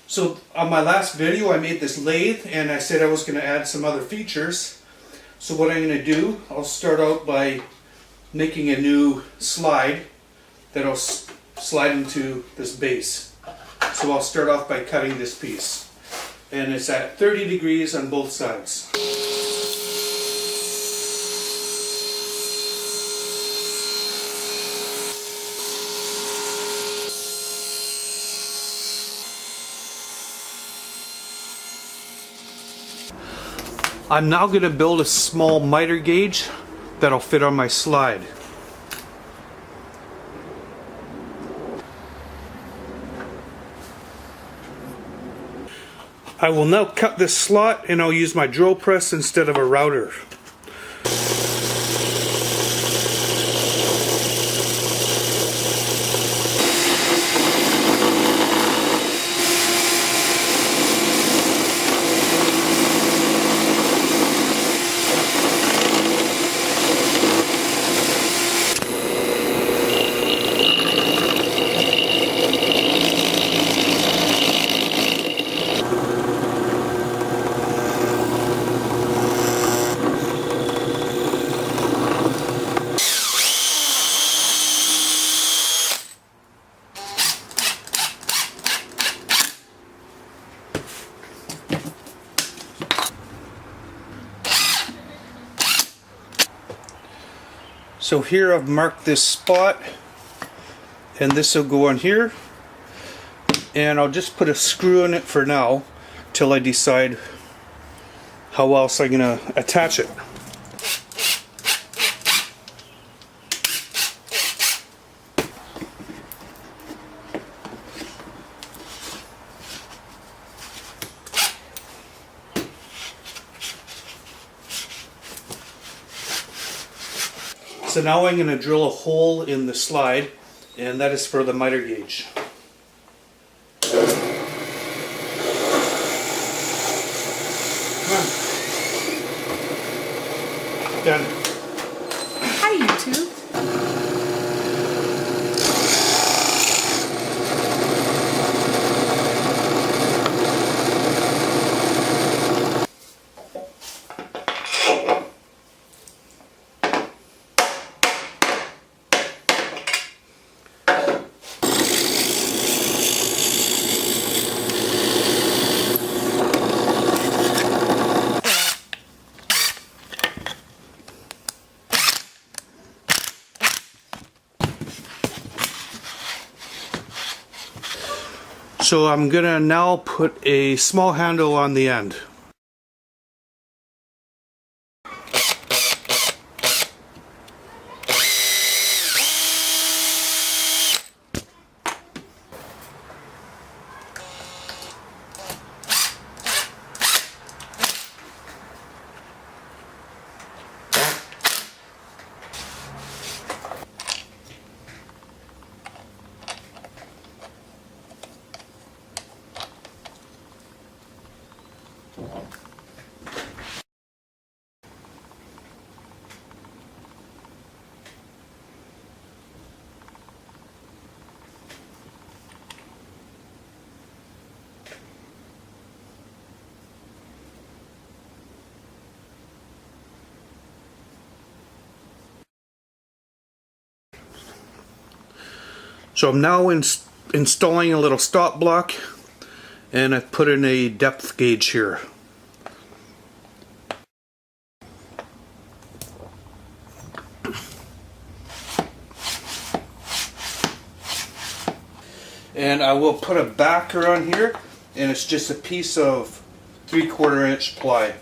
So on my last video I made this lathe and I said I was going to add some other features. So what I'm going to do, I'll start out by making a new slide that'll slide into this base. So I'll start off by cutting this piece. And it's at 30 degrees on both sides. I'm now going to build a small miter gauge that'll fit on my slide. I will now cut this slot and I'll use my drill press instead of a router. So here I've marked this spot, and this will go on here, and I'll just put a screw in it for now till I decide how else I'm going to attach it. So now I'm going to drill a hole in the slide, and that is for the miter gauge. Done. Hi, YouTube. So I'm going to now put a small handle on the end. So I'm now installing a little stop block, and I've put in a depth gauge here. And I will put a backer on here, and it's just a piece of 3/4 inch ply.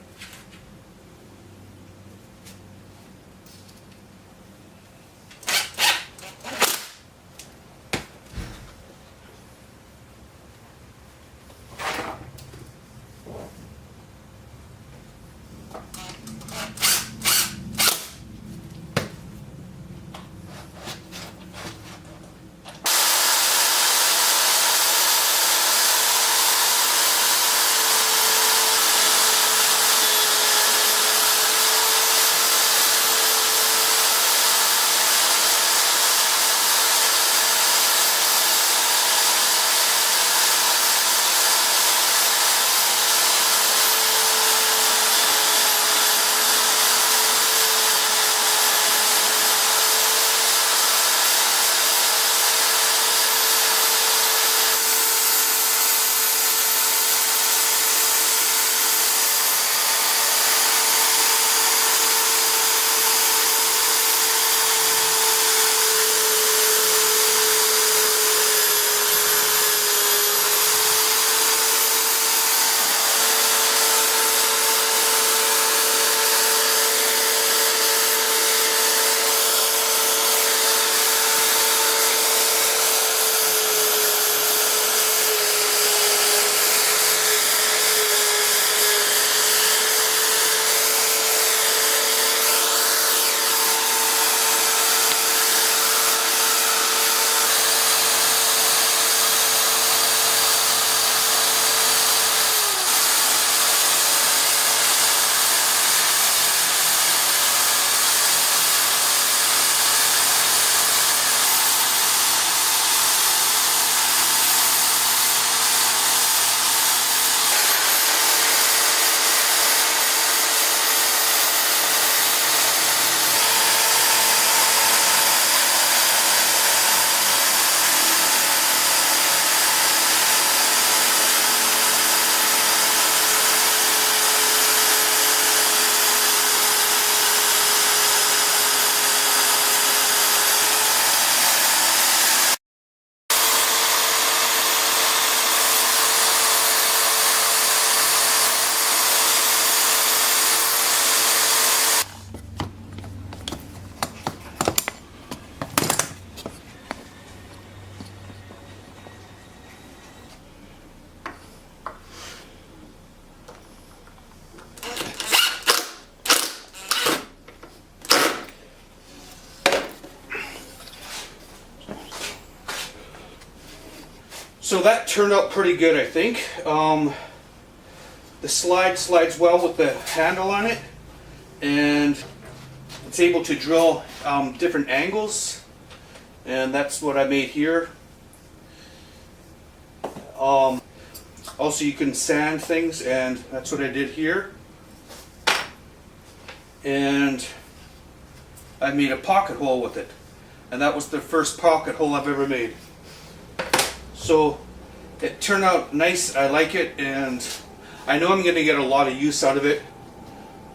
So that turned out pretty good, I think. The slide slides well with the handle on it, and it's able to drill different angles, and that's what I made here. Also, you can sand things, and that's what I did here. And I made a pocket hole with it, and that was the first pocket hole I've ever made. So it turned out nice. I like it, and I know I'm going to get a lot of use out of it.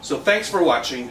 So thanks for watching.